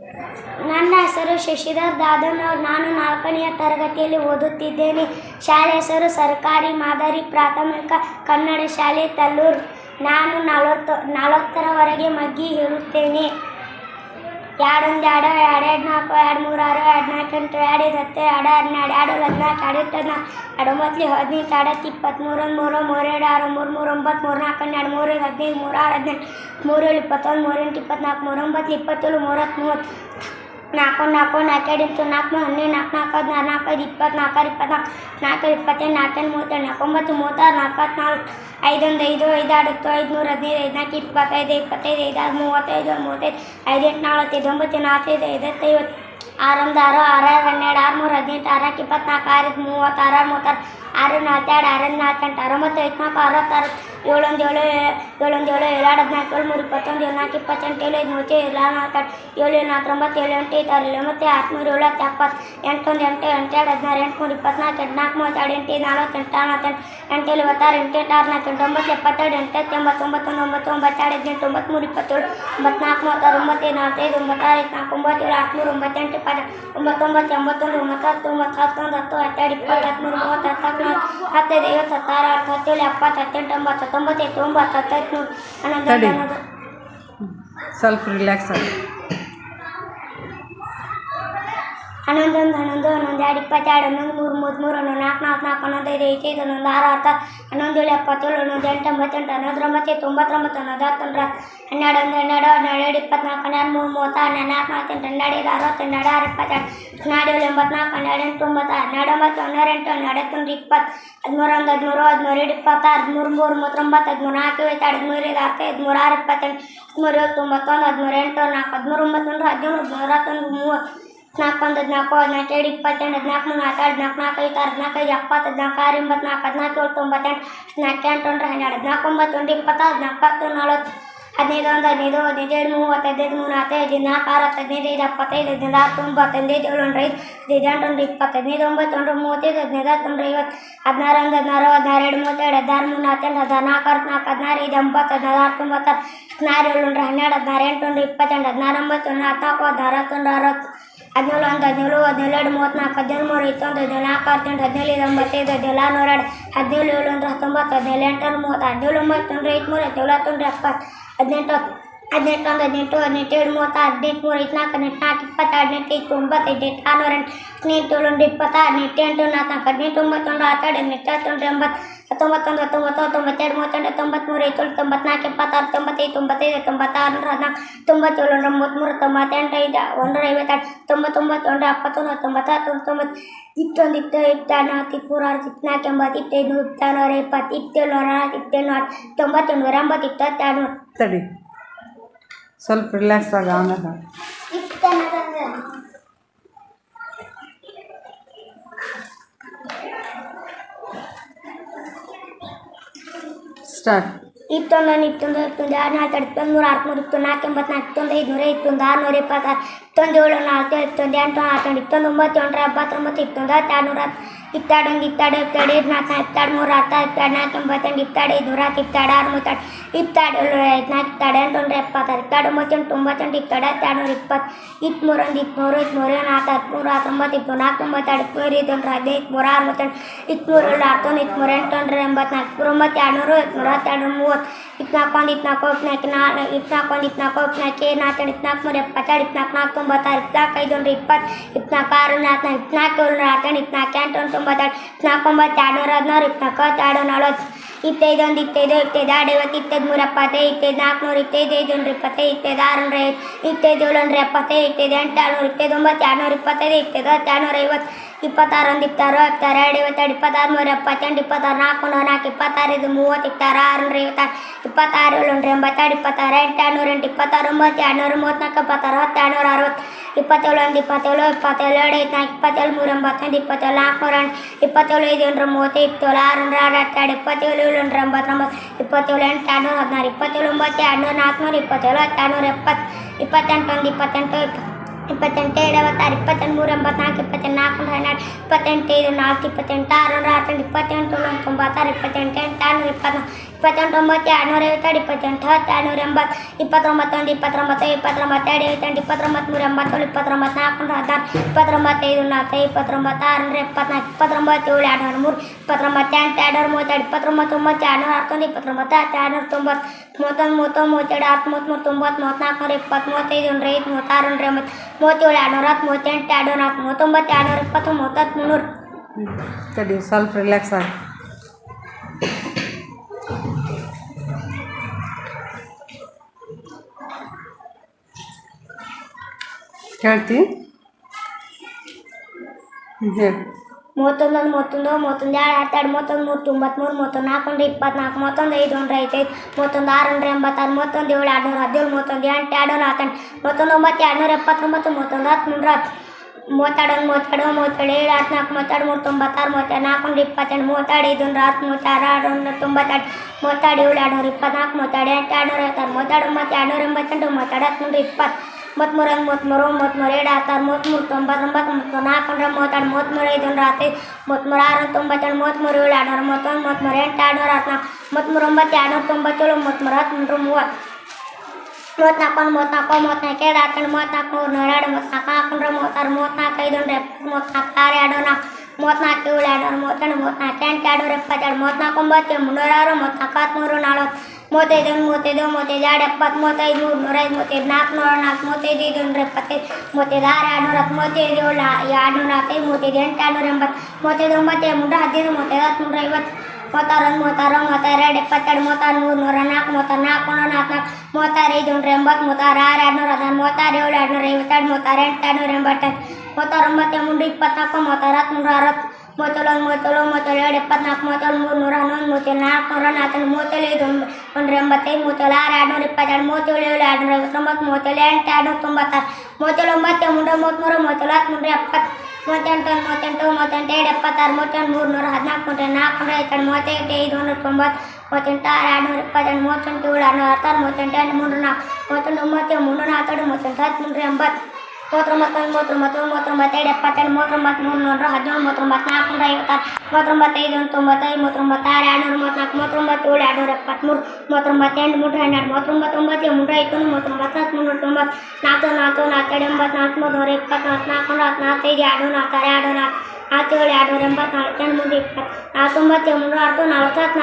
ನನ್ನ ಹೆಸರು ಶಶಿಧರ್ ದಾದನೂರ್. ನಾನು 4ನೇ ತರಗತಿಯಲ್ಲಿ ಓದುತ್ತಿದ್ದೇನೆ. ಶಾಲೆ ಹೆಸರು ಸರ್ಕಾರಿ ಮಾದರಿ ಪ್ರಾಥಮಿಕ ಕನ್ನಡ ಶಾಲೆ ತಲ್ಲೂರು. ನಾನು 40ರವರೆಗೆ ಮಗ್ಗಿ ಹೇಳುತ್ತೇನೆ. 2 1 2 2 4 2 3 6 2 4 8 2 10 2 12 2 14 2 15 2 18 18 23 3 3 6 3 3 9 3 4 2 3 15 3 6 18 3 21 3 24 3 9 27 30 4 4 4 4 4 4 4 4 4 24 24 24 24 27 4 36 5 1 5 5 6 5 3 15 5 4 25 25 5 35 35 5 8 40 9 45 50 6 1 6 6 12 6 3 18 6 24 6 30 6 6 42 6 4 8 9 64 7 1 7 7 1 7 7 14 7 3 21 4 28 7 5 7 7 9 7 8 6 ಮತ್ತೆ 6 3 7 7 8 8 8 16 8 24 8 48 48 48 8 26 8 6 9 72 8 99 9 18 93 27 94 96 95 96 97 98 99 ತಡಿ, ಸ್ವಲ್ಪ ರಿಲ್ಯಾಕ್ಸ್ ಆಗಿ. 11 11 11 2 22 11 3 33 11 4 4 11 5 5 11 6 6 11 7 77 11 8 88 99 99 12 12 12 24 12 ತಡಿ, ಸ್ವಲ್ಪ ರಿಲ್ಯಾಕ್ಸ್ ಆಗ. ಆಮೇಲೆ ಸ್ಟಾರ್ಟ್. 21 22 23 24 25 4 500 600 26 21 7 4 21 8 9 22 22 28 28 26 23 84 24 ಹನ್ನೆರಡು 28 5 4 28 6 28 28 96 28 8 624 29 257 28 10 280 29 29 29 29 29 387 29 416 29 5 4 29 6 24 29 7 203 29 8 232 29 29 290 29 30 31 32 90 ತಡಿ ಸ್ವಲ್ಪ ರಿಲ್ಯಾಕ್ಸ್ ಆಗಿ ಹೇಳ್ತಿ ಹೇಳಿ 31 31 31 2 22 31 23 94 24 25 31 6 217 217 8 249 270 31 32 32 32 32 27 32 34 32 32 32